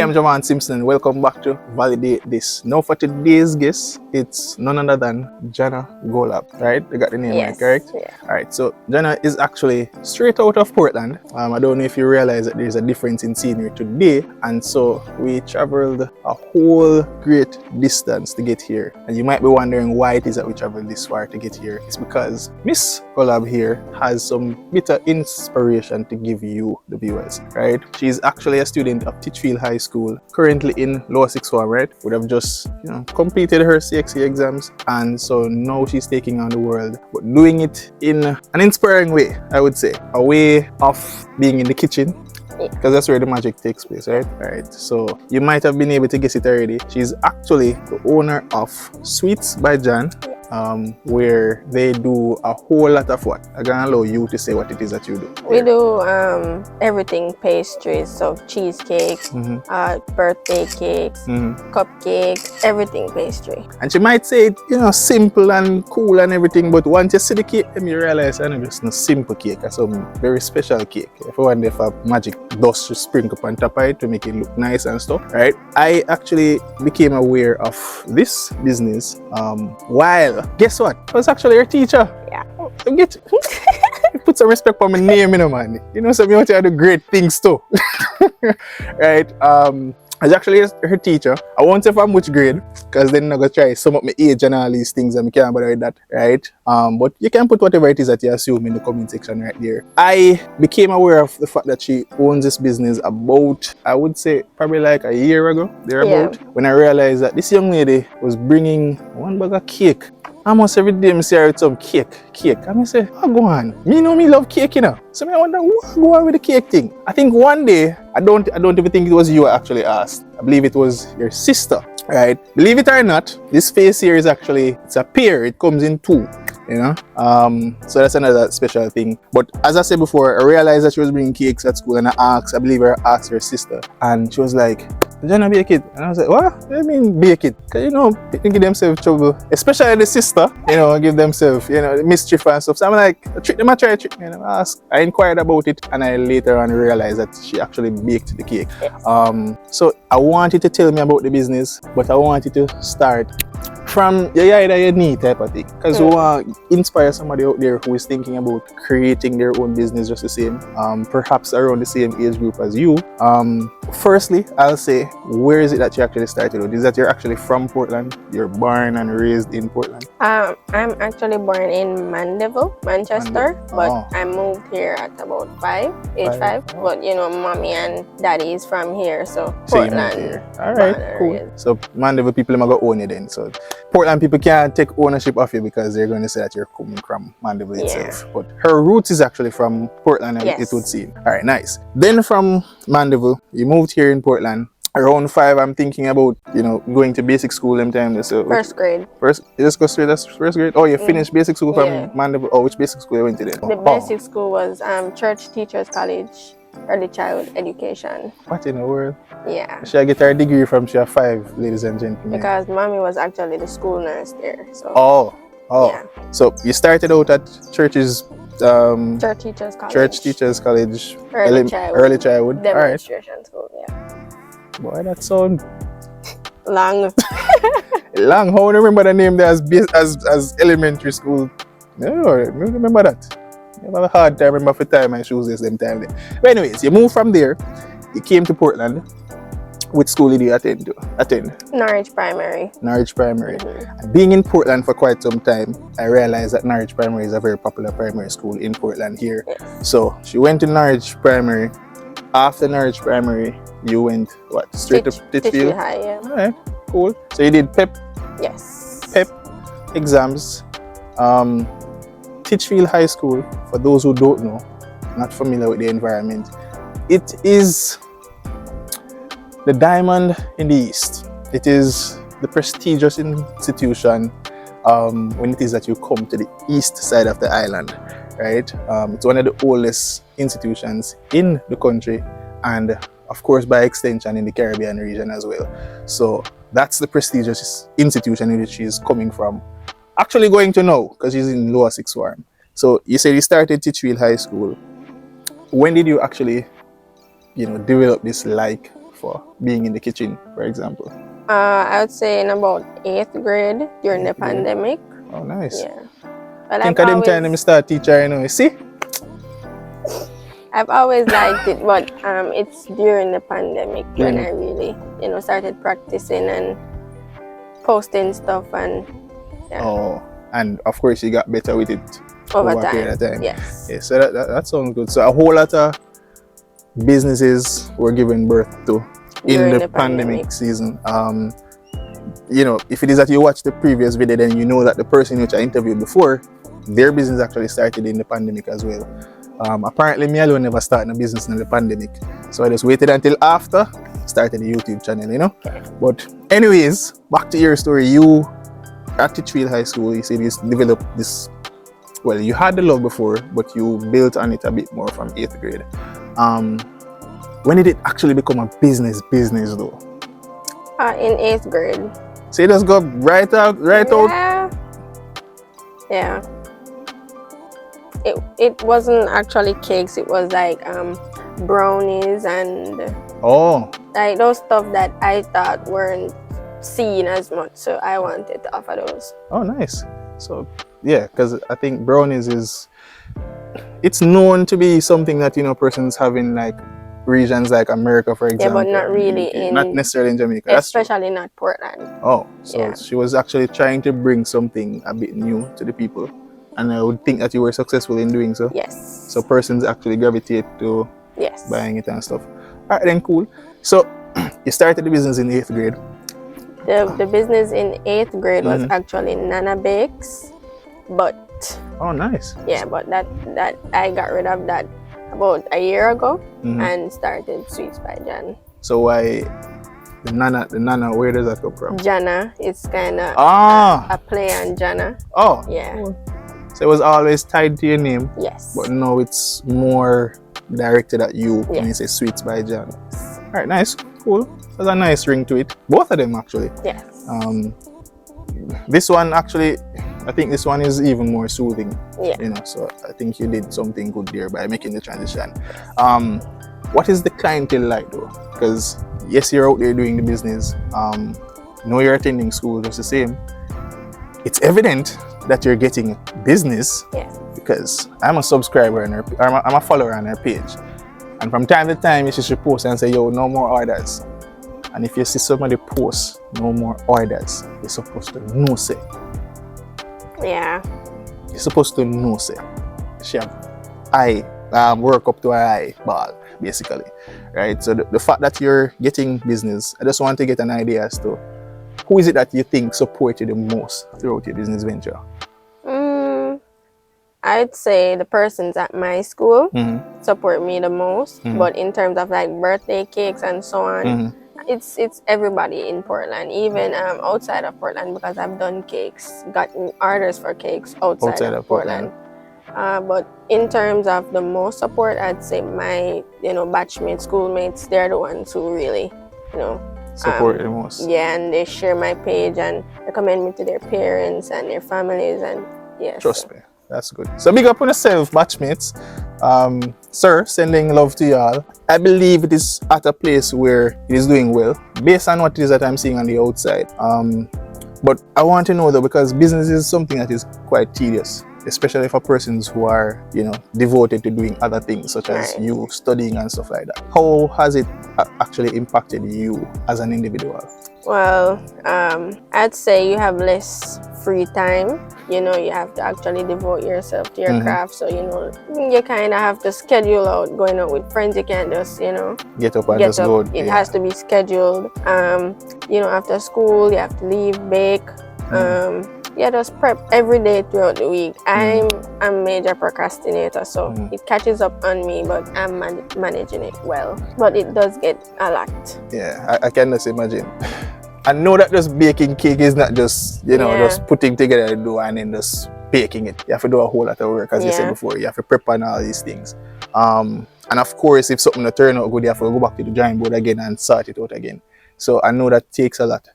am Javaune Simpson and welcome back to Validate This. Now for today's guest, it's none other than Jhanna Golaub, right? You got the name right, correct? Yeah. Alright, so Jhanna is actually straight out of Portland. I don't know if you realize that there's a difference in scenery today, and so we traveled a whole great distance to get here. And you might be wondering why it is that we traveled this far to get here. It's because Miss Golaub here has some bit of inspiration to give you, the viewers, right? She's actually a student of Titchfield High School, currently in lower sixth form, right? Would have just, completed her CXC exams, and so now she's taking on the world, but doing it in an inspiring way, I would say, a way of being in the kitchen, because that's where the magic takes place, right? Alright, so you might have been able to guess it already. She's actually the owner of Sweets by Jhan, where they do a whole lot of what? I'm gonna allow you to say what it is that you do. We do everything, pastries, so cheesecake, birthday cakes, cupcake, everything pastry. And she might say it, simple and cool and everything, but once you see the cake, then you realize it's not just a simple cake, it's some very special cake. If you want to have magic dust to sprinkle on top of it to make it look nice and stuff, right? I actually became aware of this business while, guess what? I was actually her teacher. Yeah. So put some respect on my name, man. So me want to do great things too. Right? I was actually her teacher. I won't say from which grade, because then I'm going to try sum up my age and all these things, and I can't bother with that, right? But you can put whatever it is that you assume in the comment section right there. I became aware of the fact that she owns this business about, I would say, probably like a year ago, thereabout, when I realized that this young lady was bringing one bag of cake. Almost every day I see her with some cake. And I say, oh, go on. Me love cake, So I wonder, what go on with the cake thing? I think one day, I don't even think it was you I actually asked. I believe it was your sister, right? Believe it or not, this face here is actually, it's a pair. It comes in two, So that's another special thing. But as I said before, I realized that she was bringing cakes at school, and I believe I asked her sister, and she was like, Jhanna bake it? And I was like, what do you mean bake it? Because they give themselves trouble, especially the sister, give themselves, mischief and stuff. So I'm like, I try to trick me, and I inquired about it, and I later on realized that she actually baked the cake. So I wanted to tell me about the business, but I wanted to start from your need type of thing, because we want to inspire somebody out there who is thinking about creating their own business just the same, perhaps around the same age group as you. Firstly, I'll say, where is it that you actually started with? Is that you're actually from Portland? You're born and raised in Portland? I'm actually born in Mandeville, Manchester, but I moved here at about age five. But mommy and daddy is from here, so Portland. Here. All right, cool. So Mandeville people are going to own you then. So Portland people can't take ownership of you because they're going to say that you're coming from Mandeville itself. But her roots is actually from Portland, it would seem. All right, nice. Then from Mandeville, you moved here in Portland. Around 5, I'm thinking about, going to basic school them time. So first grade. You just go straight, that's first grade? Oh, you finished basic school from Mandeville. Oh, which basic school you went to then? The basic school was Church Teachers College, Early Child Education. What in the world? Yeah. She get her degree from she 5, ladies and gentlemen. Because mommy was actually the school nurse there. So. Oh. Yeah. So you started out at Church Teachers College. Early Childhood. Demonstration school, yeah. Boy, that sound long. Long. How do you remember the name there as elementary school? No, I remember that. I have a hard time remember for time I choose this them time there. But anyways, you moved from there. You came to Portland. Which school did you attend? Norwich Primary. Norwich Primary. And being in Portland for quite some time, I realized that Norwich Primary is a very popular primary school in Portland here. Yes. So she went to Norwich Primary. After Norwich Primary, you went what? Straight to Titchfield High, yeah. All right, cool. So you did PEP. Yes. PEP exams. Titchfield High School, for those who don't know, not familiar with the environment, it is the diamond in the East. It is the prestigious institution when it is that you come to the east side of the island, right? It's one of the oldest institutions in the country, and of course by extension in the Caribbean region as well. So that's the prestigious institution in which she's coming from. Actually going to know, because she's in lower sixth form. So you said you started Titchfield High School. When did you actually, develop this like for being in the kitchen, for example? I would say in about 8th grade during the pandemic. Oh, nice. Yeah. But Think of them time I start teacher, you know, you see? I've always liked it, but it's during the pandemic when I really, you know, started practicing and posting stuff and Oh, and of course you got better with it over a period of time. Yes. Yeah, so that sounds good. So a whole lot of businesses were given birth to in the pandemic season. You know, if it is that you watch the previous video, then you know that the person which I interviewed before, their business actually started in the pandemic as well. Apparently me alone never started a business in the pandemic, so I just waited until after started the YouTube channel, you know. But anyways, back to your story. You at Titchfield High School, you said you developed this, well, you had the love before, but you built on it a bit more from 8th grade. When did it actually become a business though? In 8th grade. So you just go right out? Yeah. It wasn't actually cakes, it was like brownies and like those stuff that I thought weren't seen as much, so I wanted to offer those. Oh, nice. So yeah, because I think brownies it's known to be something that, you know, persons have in like regions like America, for example. Yeah, but not really not necessarily in Jamaica. Especially not Portland. Oh, so she was actually trying to bring something a bit new to the people. And I would think that you were successful in doing so. Yes. So persons actually gravitate to buying it and stuff. All right, then cool. So you started the business in 8th grade. The business in 8th grade was actually Nana Bakes, but oh, nice. Yeah, but that I got rid of that about a year ago and started Sweets by Jhan. So why the Nana? Where does that come from? Jhanna. It's kind of a play on Jhanna. Oh, yeah. Cool. So it was always tied to your name. Yes. But now it's more directed at you when you say Sweets by Jhan. All right, nice, cool. There's a nice ring to it. Both of them actually. Yes. This one actually, I think this one is even more soothing. Yeah. You know, so I think you did something good there by making the transition. What is the clientele like though? Because yes, you're out there doing the business. No, you're attending school just the same. It's evident that you're getting business. Yes. Because I'm a subscriber and I'm a follower on her page. And from time to time, she should post and say, yo, no more orders. And if you see somebody post no more orders, you're supposed to know say. Yeah. You're supposed to know say. She have eye, work up to her eyeball, basically. Right? So the fact that you're getting business, I just want to get an idea as to who is it that you think support you the most throughout your business venture? I'd say the persons at my school support me the most, but in terms of like birthday cakes and so on, it's everybody in Portland, even outside of Portland, because I've done cakes, gotten orders for cakes outside of Portland. But in terms of the most support, I'd say my, you know, batchmates, schoolmates, they're the ones who really, you know, support the most. Yeah, and they share my page and recommend me to their parents and their families, and yeah. Trust me. That's good. So big up on yourself, batchmates. Sir, sending love to y'all. I believe it is at a place where it is doing well, based on what it is that I'm seeing on the outside. But I want to know though, because business is something that is quite tedious, especially for persons who are, you know, devoted to doing other things, such as you studying and stuff like that. How has it actually impacted you as an individual? Well, I'd say you have less free time. You know, you have to actually devote yourself to your craft. So, you know, you kind of have to schedule out going out with friends. You can't just, you know, get up and just go. It has to be scheduled. You know, after school, you have to leave, bake. Yeah, just prep every day throughout the week. I'm a major procrastinator, so it catches up on me, but I'm managing it well. But it does get a lot. Yeah, I can just imagine. I know that just baking cake is not just, you know, just putting together the dough and then just baking it. You have to do a whole lot of work, as you said before. You have to prep on all these things. And of course, if something don't turn out good, you have to go back to the drawing board again and sort it out again. So I know that takes a lot.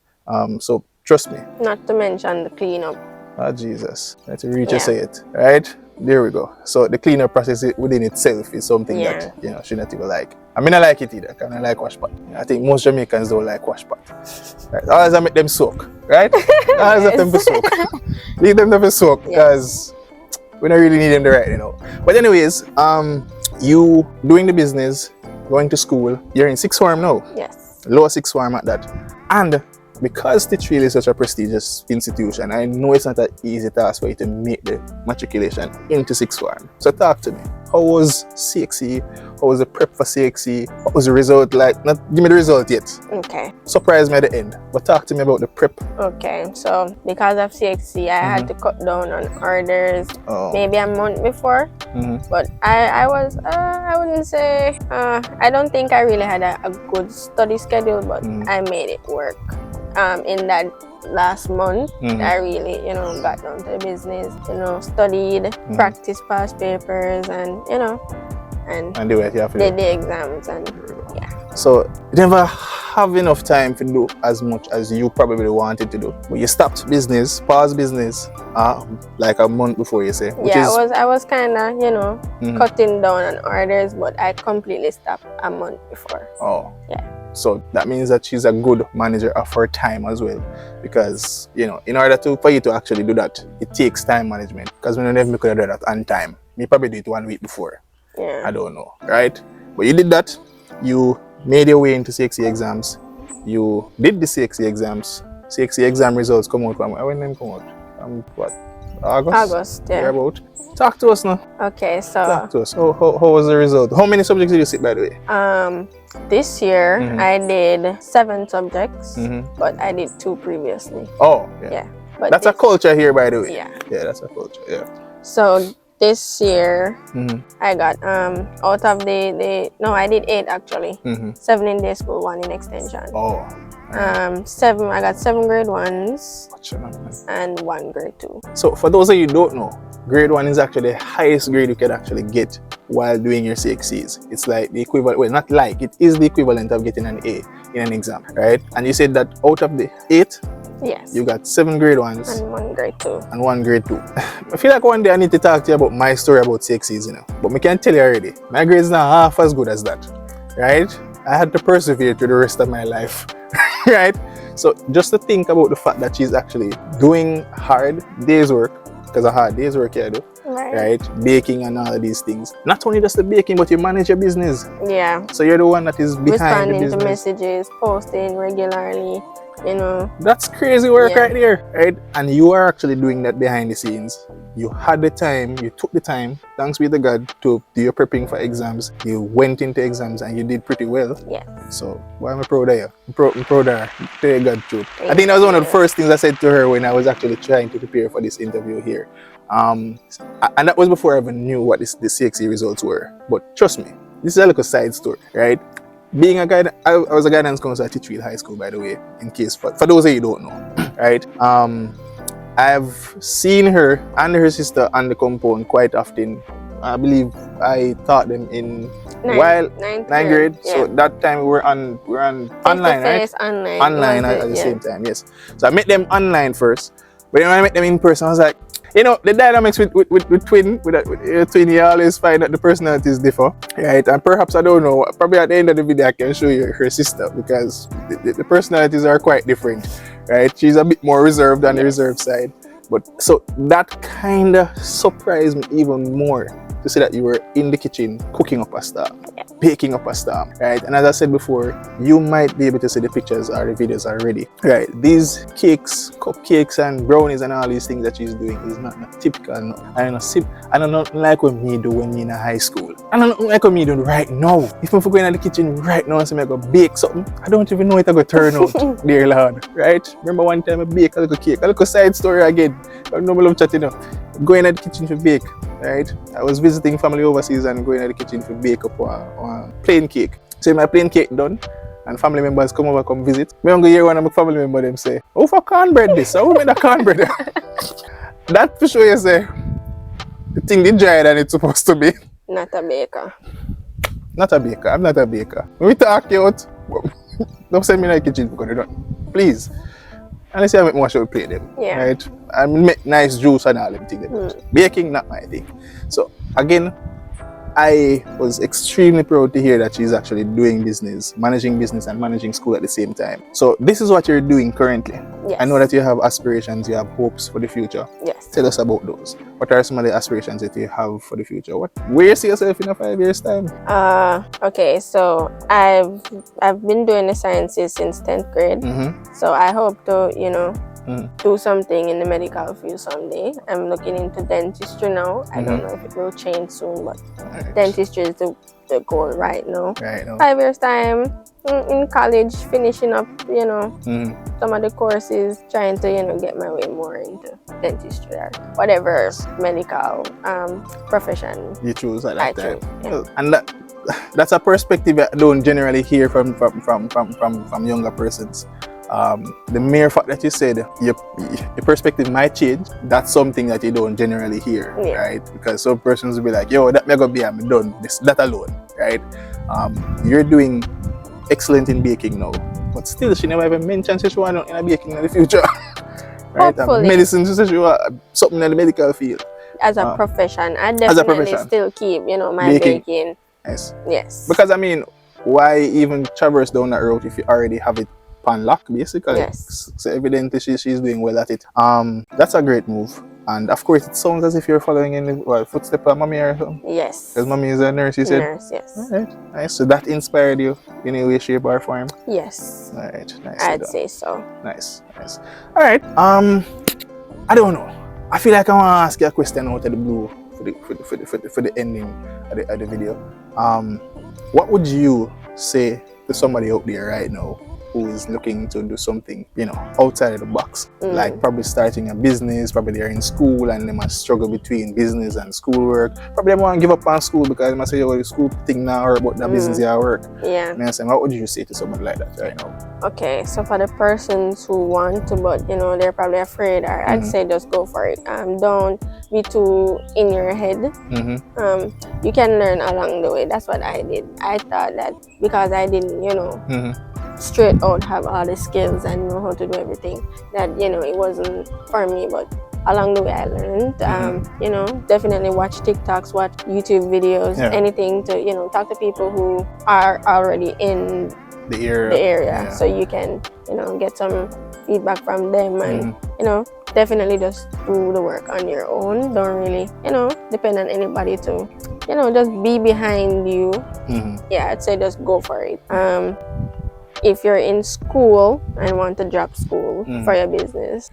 So trust me. Not to mention the cleanup. Oh, Jesus. That's a reach to say it, right? There we go. So the cleanup process within itself is something that, you know, she not even like. I mean, I like it either, because I like wash pot. I think most Jamaicans don't like wash pot. Right? Always I make them soak, right? Always let them be soak. Leave them to be soak, because we don't really need them to right, you know. But anyways, you doing the business, going to school, you're in sixth form now. Yes. Lower sixth form at that. And because Teachfield is such a prestigious institution, I know it's not an easy task for you to make the matriculation into sixth form. So talk to me. How was CXC? How was the prep for CXC? What was the result like? Not give me the result yet. Okay. Surprise me at the end. But talk to me about the prep. Okay. So because of CXC, I had to cut down on orders maybe a month before. But I wouldn't say, I don't think I really had a good study schedule, but I made it work. In that last month, I really, you know, got down to the business, you know, studied, practiced past papers, and, you know, and do it, did the exams, and So you never have enough time to do as much as you probably wanted to do. But you stopped business, paused business, like a month before, you say. Which is... I was kind of, you know, cutting down on orders, but I completely stopped a month before. Oh. Yeah. So that means that she's a good manager of her time as well, because, you know, in order for you to actually do that, it takes time management. Because we don't even could have done that on time. Me probably do it 1 week before. Yeah. I don't know, right? But you did that. You made your way into CXC exams. You did the CXC exams. CXC exam results come out from when them come out? What? August? August, yeah. About. Talk to us now. Okay, so talk to us. How was the result? How many subjects did you sit, by the way? This year I did 7 subjects, but I did 2 previously. Oh, yeah. But that's a culture here, by the way. Yeah. Yeah, that's a culture. Yeah. So this year I got out of I did 8 actually. 7 in day school, 1 in extension. Oh. I got 7 grade 1s and 1 grade 2. So for those of you who don't know, grade 1 is actually the highest grade you can actually get while doing your CXCs. It's like the equivalent, well, not like, it is the equivalent of getting an A in an exam, right? And you said that out of the 8, yes, you got 7 grade 1s and 1 grade 2. And 1 grade 2. I feel like one day I need to talk to you about my story about CXCs, you know. But I can tell you already, my grades not half as good as that, right? I had to persevere through the rest of my life, right? So just to think about the fact that she's actually doing hard days work, because a hard day's work you do, right? Baking and all of these things. Not only just the baking, but you manage your business. Yeah. So you're the one that is behind the business. Responding to messages, posting regularly, you know. That's crazy work right there, right? And you are actually doing that behind the scenes. You had the time, you took the time, thanks be to God, to do your prepping for exams. You went into exams and you did pretty well. Yeah. So why am I proud of you? I'm proud of her. Tell you God truth. I think that was one of the first things I said to her when I was actually trying to prepare for this interview here. And that was before I even knew what the CXC results were. But trust me, this is a little side story, right? Being a guy, I was a guidance counselor at Teachfield High School, by the way, in case, for those of you who don't know, right? I've seen her and her sister on the compound quite often. I believe I taught them in ninth grade. Yeah. So that time we were on online, right? Online at the same time, yes. So I met them online first, but then when I met them in person, I was like, you know, the dynamics with your twin, you always find that the personalities differ, right? And perhaps, I don't know, probably at the end of the video I can show you her sister, because the personalities are quite different, right? She's a bit more reserved on the reserved side. But so that kind of surprised me even more to see that you were in the kitchen cooking up a stuff, baking up a stuff, right? And as I said before, you might be able to see the pictures or the videos already, right? These cakes, cupcakes and brownies and all these things that she's doing is not typical. No. I don't know like what me do when me in high school. I don't know like what me do right now. If I'm going in the kitchen right now and say I go bake something, I don't even know it going to turn out, dear Lord, right? Remember one time I baked a little cake, a little side story again. I don't know, I love chatting up. Going in the kitchen to bake, right? I was visiting family overseas and going in the kitchen to bake up a plain cake. So my plain cake done, and family members come visit. Me I'm going to hear one of my family members them say, "Oh, for cornbread this? How made the cornbread?" That for sure you say, the thing did dry than it's supposed to be. Not a baker. Not a baker. I'm not a baker. When we talk you out, don't send me in the kitchen because you don't. Please. And I say I make more sure we play them. Yeah. Right? And make nice juice and all them things. Baking, not my thing. So again, I was extremely proud to hear that she's actually doing business and managing school at the same time. So this is what you're doing currently. Yes. I know that you have aspirations, you have hopes for the future. Yes. Tell us about those. What are some of the aspirations that you have for the future? Where you see yourself in 5 years' time? Okay, so I've been doing the sciences since 10th grade. So I hope to, do something in the medical field someday. I'm looking into dentistry now. I don't know if it will change soon, but dentistry is the goal right now. 5 years time, in college, finishing up, some of the courses, trying to, get my way more into dentistry or whatever medical profession you choose at that time. Yeah. And that's a perspective I don't generally hear from younger persons. The mere fact that you said your perspective might change, that's something that you don't generally hear, right? Because some persons will be like, yo, that may go be, I'm done, that alone, right? You're doing excellent in baking now, but still she never even mentioned she want in a baking in the future. Right? Medicine, she said she want something in the medical field. As a profession, I definitely still keep, my baking. Yes. Because I mean, why even traverse down that road if you already have it pan lock, basically? Yes. So evidently she's doing well at it. That's a great move. And of course it sounds as if you're following in the footsteps of mommy or something. Yes. Because mommy is a nurse, you said? Nurse, yes. Alright, nice. So that inspired you in any way, shape or form? Yes. Alright, nice. I'd say so. Nice. Alright, I don't know. I feel like I want to ask you a question out of the blue for the ending of the video. What would you say to somebody out there right now who is looking to do something, outside of the box? Like probably starting a business, probably they're in school and they must struggle between business and schoolwork. Probably they want to give up on school because they must say, oh, the school thing now or about the business at work. Yeah. And I'm saying, what would you say to somebody like that right now? Okay, so for the persons who want to, but they're probably afraid, or I'd say just go for it. Don't be too in your head. You can learn along the way. That's what I did. I thought that because I didn't, straight out have all the skills and know how to do everything, that it wasn't for me. But along the way I learned. Definitely watch TikToks, watch YouTube videos, anything to talk to people who are already in the area. So you can get some feedback from them and definitely just do the work on your own. Don't really depend on anybody to just be behind you. Yeah, I'd say just go for it. If you're in school and want to drop school for your business.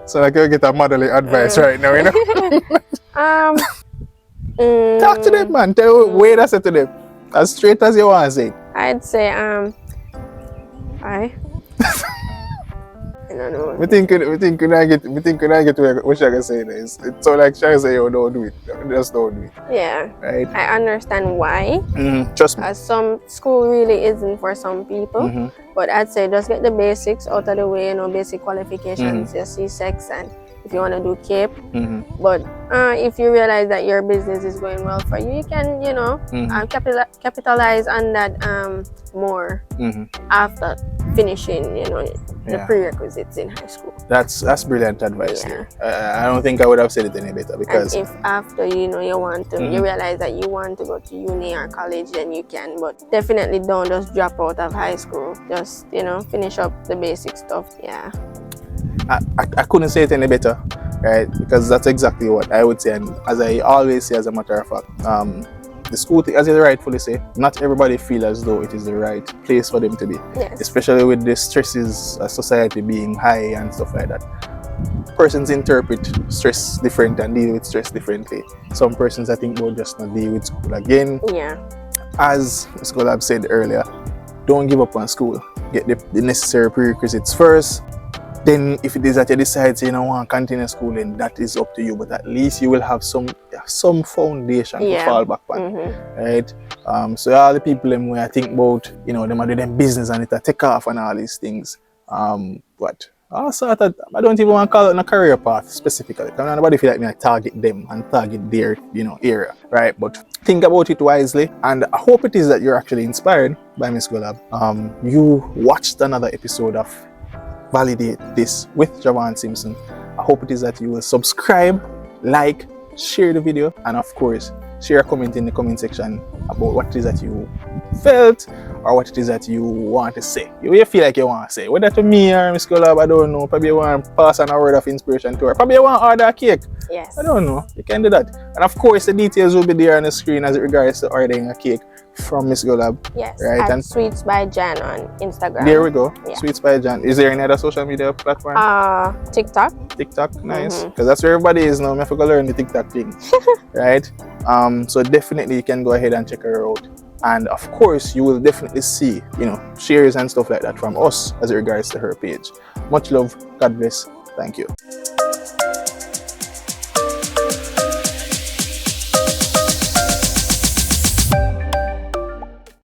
So I can get a motherly advice right now, Talk to them, man. Tell way that's it to them. As straight as you want to say. I'd say I don't know. We think could I get where what I can say this. It's so like Shai say, oh, don't do it. Just don't do it. Yeah. Right. I understand why. Trust me. As some school really isn't for some people. But I'd say just get the basics out of the way, basic qualifications, your C6, and if you want to do CAPE. But if you realize that your business is going well for you, you can, capitalize on that more after finishing, the prerequisites in high school. That's brilliant advice there. I don't think I would have said it any better, because and if after you want to you realize that you want to go to uni or college, then you can, but definitely don't just drop out of high school. Just finish up the basic stuff. I couldn't say it any better, right? Because that's exactly what I would say, and as I always say, as a matter of fact, the school thing, as you rightfully say, not everybody feel as though it is the right place for them to be. Yes. Especially with the stresses of society being high and stuff like that. Persons interpret stress different and deal with stress differently. Some persons, I think, will just not deal with school again. Yeah. As Ms. Golaub said earlier, don't give up on school. Get the necessary prerequisites first. Then if it is that you decide you don't want to continue school, then that is up to you. But at least you will have some foundation to fall back on. Right? So all the people when I think about, them are doing business and it take off and all these things. But Also, I don't even want to call it a career path specifically. Because nobody feel like me I target them and target their, area, right? But think about it wisely, and I hope it is that you're actually inspired by Miss Golaub. You watched another episode of Validate This with Javaune Simpson. I hope it is that you will subscribe, like, share the video, and of course, share a comment in the comment section about what it is that you felt or what it is that you want to say. You feel like you want to say. Whether to me or Miss Golaub, I don't know. Probably you want to pass on a word of inspiration to her. Probably you want to order a cake. Yes. I don't know. You can do that. And of course, the details will be there on the screen as it regards to ordering a cake from Miss Golaub. Yes. Right? And Sweets by Jhan on Instagram. There we go. Yeah. Sweets by Jhan. Is there any other social media platform? TikTok. TikTok, nice. Because that's where everybody is now. I have to go learn the TikTok thing. Right? So definitely you can go ahead and check her out. And of course, you will definitely see, shares and stuff like that from us as it regards to her page. Much love. God bless. Thank you.